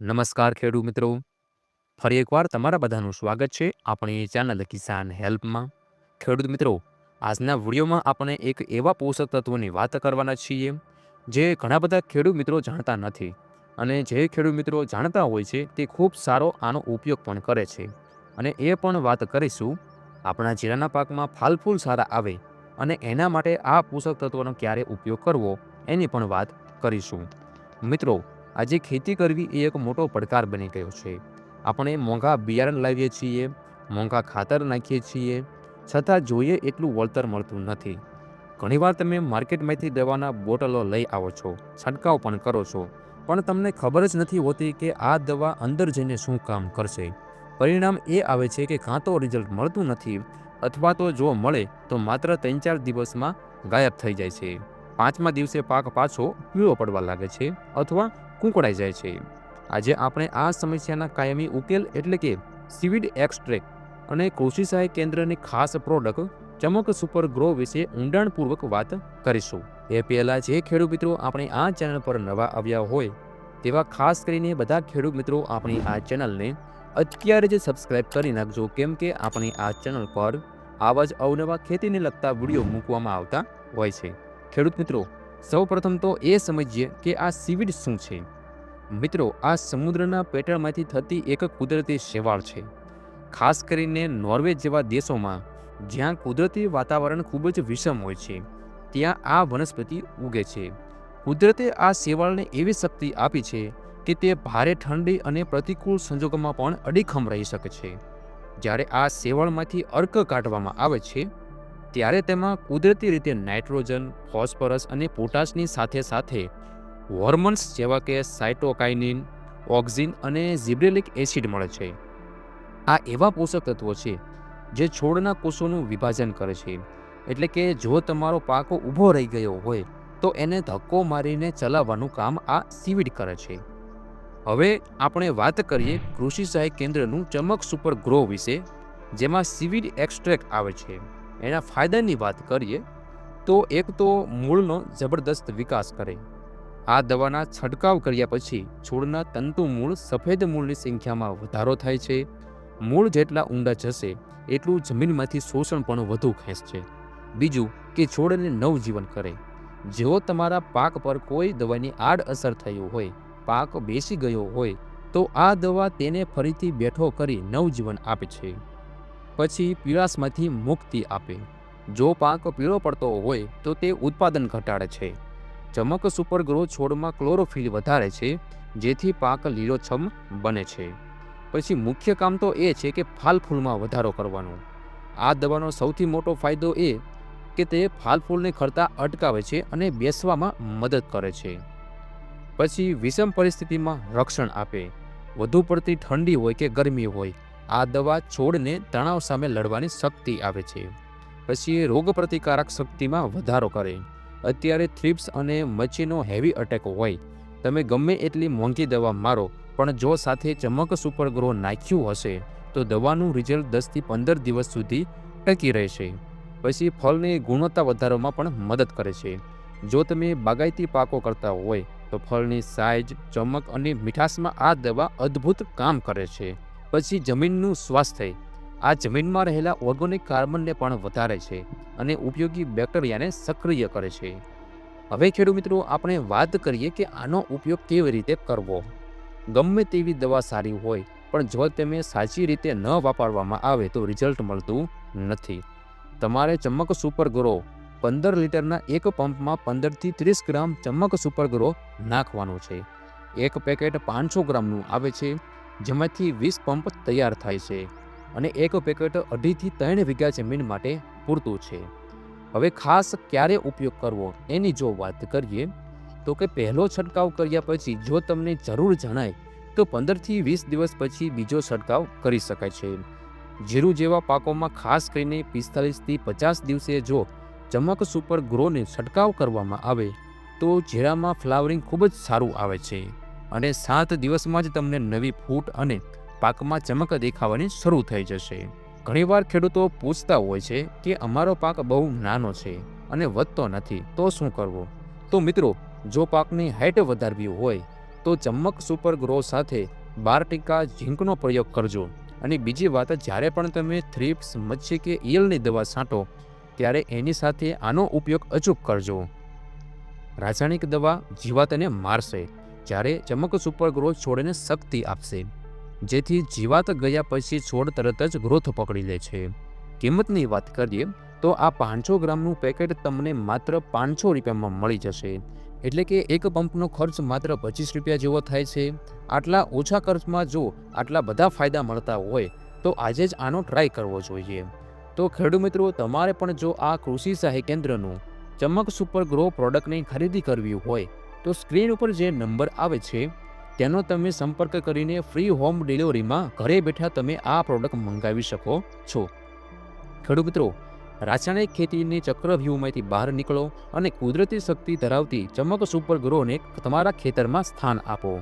નમસ્કાર ખેડૂત મિત્રો, ફરી એકવાર તમારા બધાનું સ્વાગત છે આપણી ચેનલ કિસાન હેલ્પમાં. ખેડૂત મિત્રો, આજના વિડીયોમાં આપણે એક એવા પોષક તત્વોની વાત કરવાના છીએ જે ઘણા બધા ખેડૂત મિત્રો જાણતા નથી, અને જે ખેડૂત મિત્રો જાણતા હોય છે તે ખૂબ સારો આનો ઉપયોગ પણ કરે છે. અને એ પણ વાત કરીશું આપણા જીરાના પાકમાં ફાલફૂલ સારા આવે અને એના માટે આ પોષક તત્વોનો ક્યારે ઉપયોગ કરવો એની પણ વાત કરીશું. મિત્રો, આજે ખેતી કરવી એ એક મોટો પડકાર બની ગયો છે. આપણે મોંઘા બિયારણ લાવીએ છીએ, મોંઘા ખાતર નાખીએ છીએ, છતાં જોઈએ એટલું વળતર મળતું નથી. ઘણીવાર તમે માર્કેટમાંથી દવાના બોટલો લઈ આવો છો, છંટકાવ પણ કરો છો, પણ તમને ખબર જ નથી હોતી કે આ દવા અંદર જઈને શું કામ કરશે. પરિણામ એ આવે છે કે કાં તો રિઝલ્ટ મળતું નથી, અથવા તો જો મળે તો માત્ર 3-4 દિવસમાં ગાયબ થઈ જાય છે. 5મા દિવસે પાક પાછો પીળો પડવા લાગે છે અથવા કૂંકળાઈ જાય છે. આજે આપણે આ સમસ્યાના કાયમી ઉકેલ એટલે કે સીવીડ એક્સટ્રેક્ટ અને કૃષિ સહાય કેન્દ્રની ખાસ પ્રોડક્ટ ચમક સુપર ગ્રો વિશે ઊંડાણપૂર્વક વાત કરીશું. એ પહેલાં જે ખેડૂત મિત્રો આપણે આ ચેનલ પર નવા આવ્યા હોય તેવા ખાસ કરીને બધા ખેડૂત મિત્રો આપણી આ ચેનલને અત્યારે જ સબસ્ક્રાઇબ કરી નાખજો, કેમ કે આપણી આ ચેનલ પર આવા જ અવનવા ખેતીને લગતા વિડીયો મૂકવામાં આવતા હોય છે. ખેડૂત મિત્રો, સૌપ્રથમ તો એ સમજીએ કે આ સીવીડ શું છે. મિત્રો, આ સમુદ્રના પેટળમાંથી થતી એક કુદરતી શેવાળ છે. ખાસ કરીને નોર્વે જેવા દેશોમાં જ્યાં કુદરતી વાતાવરણ ખૂબ જ વિષમ હોય છે, ત્યાં આ વનસ્પતિ ઉગે છે. કુદરતે આ શેવાળને એવી શક્તિ આપી છે કે તે ભારે ઠંડી અને પ્રતિકૂળ સંજોગોમાં પણ અડીખમ રહી શકે છે. જ્યારે આ શેવાળમાંથી અર્ક કાઢવામાં આવે છે ત્યારે તેમાં કુદરતી રીતે નાઇટ્રોજન, ફોસ્ફરસ અને પોટાશની સાથે સાથે હોર્મોન્સ જેવા કે સાઇટોકાઇનિન, ઓક્સિન અને ઝિબ્રેલિક એસિડ મળે છે. આ એવા પોષક તત્વો છે જે છોડના કોષોનું વિભાજન કરે છે. એટલે કે જો તમારો પાક ઊભો રહી ગયો હોય તો એને ધક્કો મારીને ચલાવવાનું કામ આ સીવીડ કરે છે. હવે આપણે વાત કરીએ કૃષિ સહાય કેન્દ્રનું ચમક સુપર ગ્રો વિશે, જેમાં સીવીડ એક્સટ્રેક્ટ આવે છે. એના ફાયદાની વાત કરીએ તો એક તો મૂળનો જબરદસ્ત વિકાસ કરે. આ દવાના છંટકાવ કર્યા પછી છોડના તંતુ મૂળ સફેદ મૂળની સંખ્યામાં વધારો થાય છે. મૂળ જેટલા ઊંડા જશે એટલું જમીનમાંથી શોષણ પણ વધુ ખેંચશે. બીજું કે છોડને નવજીવન કરે. જો તમારા પાક પર કોઈ દવાની આડઅસર થઈ હોય, પાક બેસી ગયો હોય, તો આ દવા તેને ફરીથી બેઠો કરી નવજીવન આપે છે. પછી પીળાશમાંથી મુક્તિ આપે. જો પાક પીળો પડતો હોય તો તે ઉત્પાદન ઘટાડે છે. ચમક સુપર ગ્રો છોડમાં ક્લોરોફિલ વધારે છે, જેથી પાક લીલોછમ બને છે. પછી મુખ્ય કામ તો એ છે કે ફાલફૂલમાં વધારો કરવાનો. આ દવાનો સૌથી મોટો ફાયદો એ કે તે ફાલફૂલને ખરતા અટકાવે છે અને બેસવામાં મદદ કરે છે. પછી વિષમ પરિસ્થિતિમાં રક્ષણ આપે. વધુ પડતી ઠંડી હોય કે ગરમી હોય, આ દવા છોડને તણાવ સામે લડવાની શક્તિ આપે છે. પછી રોગપ્રતિકારક શક્તિમાં વધારો કરે. અત્યારે થ્રિપ્સ અને મચ્છીનો હેવી અટેક હોય, તમે ગમે એટલી મોંઘી દવા મારો, પણ જો સાથે ચમક સુપર ગ્રો નાખ્યું હશે તો દવાનું રિઝલ્ટ 10થી 15 દિવસ સુધી ટકી રહેશે. પછી ફળની ગુણવત્તા વધારવામાં પણ મદદ કરે છે. જો તમે બાગાયતી પાકો કરતા હોય તો ફળની સાઇઝ, ચમક અને મીઠાશમાં આ દવા અદ્ભુત કામ કરે છે. પછી જમીનનું સ્વાસ્થ્ય. આ જમીનમાં રહેલા ઓર્ગેનિક કાર્બનને પણ વધારે છે અને ઉપયોગી બેક્ટેરિયાને સક્રિય કરે છે. હવે ખેડૂત મિત્રો, આપણે વાત કરીએ કે આનો ઉપયોગ કેવી રીતે કરવો. ગમે તેવી દવા સારી હોય, પણ જો તમે સાચી રીતે ન વાપરવામાં આવે તો રિઝલ્ટ મળતું નથી. તમારે ચમક સુપર ગ્રો 15 લીટરના એક પંપમાં 15થી 30 ગ્રામ ચમક સુપર ગ્રો નાખવાનું છે. એક પેકેટ 500 ગ્રામનું આવે છે, જેમાંથી 20 પંપ તૈયાર થાય છે, અને એક પેકેટ 2.5થી 3 વીઘા જમીન માટે પૂરતું છે. હવે ખાસ ક્યારે ઉપયોગ કરવો એની જો વાત કરીએ તો કે પહેલો છંટકાવ કર્યા પછી જો તમને જરૂર જણાય તો 15થી 20 દિવસ પછી બીજો છંટકાવ કરી શકાય છે. જીરું જેવા પાકોમાં ખાસ કરીને 45થી 50 દિવસે જો ચમક સુપર ગ્રોને છંટકાવ કરવામાં આવે તો જીરામાં ફ્લાવરિંગ ખૂબ જ સારું આવે છે, અને 7 દિવસમાં જ તમને નવી ફૂટ અને પાકમાં ચમક દેખાવાની શરૂ થઈ જશે. ઘણીવાર ખેડૂતો પૂછતા હોય છે કે અમારો પાક બહુ નાનો છે અને વધતો નથી, તો શું કરવું. તો મિત્રો, જો પાકની હાઇટ વધારવી હોય તો ચમક સુપર ગ્રો સાથે 12% ઝીંકનો પ્રયોગ કરજો. અને બીજી વાત, જ્યારે પણ તમે થ્રિપ્સ, મચ્છી કે ઈયળની દવા છાંટો ત્યારે એની સાથે આનો ઉપયોગ અચૂક કરજો. રાસાયણિક દવા જીવાતને મારશે, જ્યારે ચમક સુપર ગ્રો છોડને શક્તિ આપશે, જેથી જીવાત ગયા પછી છોડ તરત જ ગ્રોથ પકડી લે છે. કિંમતની વાત કરીએ તો આ 500 ગ્રામનું પેકેટ તમને માત્ર 500 રૂપિયામાં મળી જશે. એટલે કે એક પંપનો ખર્ચ માત્ર 25 રૂપિયા જેવો થાય છે. આટલા ઓછા ખર્ચમાં જો આટલા બધા ફાયદા મળતા હોય તો આજે જ આનો ટ્રાય કરવો જોઈએ. તો ખેડૂત મિત્રો, તમારે પણ જો આ કૃષિ સહાય કેન્દ્રનું ચમક સુપર ગ્રો પ્રોડક્ટની ખરીદી કરવી હોય તો સ્ક્રીન ઉપર જે નંબર આવે છે તેનો તમે સંપર્ક કરીને ફ્રી હોમ ડિલિવરીમાં ઘરે બેઠા તમે આ પ્રોડક્ટ મંગાવી શકો છો. ખેડૂત મિત્રો, રાસાયણિક ખેતીની ચક્રવ્યૂહમાંથી બહાર નીકળો અને કુદરતી શક્તિ ધરાવતી ચમક સુપર ગ્રોને તમારા ખેતરમાં સ્થાન આપો.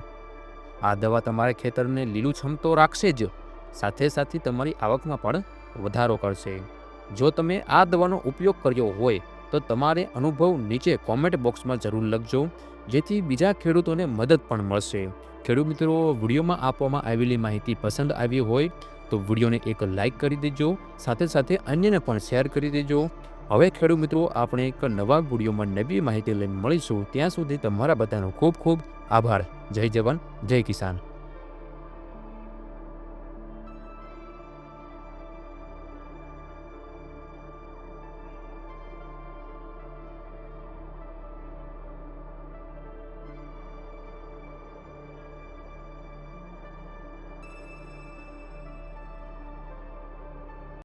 આ દવા તમારા ખેતરને લીલુંછમ તો રાખશે જ, સાથે સાથે તમારી આવકમાં પણ વધારો કરશે. જો તમે આ દવાનો ઉપયોગ કર્યો હોય તો તમારે અનુભવ નીચે કોમેન્ટ બોક્સમાં જરૂર લખજો, જેથી બીજા ખેડૂતોને મદદ પણ મળશે. ખેડૂત મિત્રો, વિડીયોમાં આપવામાં આવેલી માહિતી પસંદ આવી હોય તો વિડીયોને એક લાઇક કરી દેજો, સાથે સાથે અન્યને પણ શેર કરી દેજો. હવે ખેડૂત મિત્રો, આપણે એક નવા વિડીયોમાં નવી માહિતી લઈને મળીશું. ત્યાં સુધી તમારા બધાનો ખૂબ ખૂબ આભાર. જય જવાન, જય કિસાન.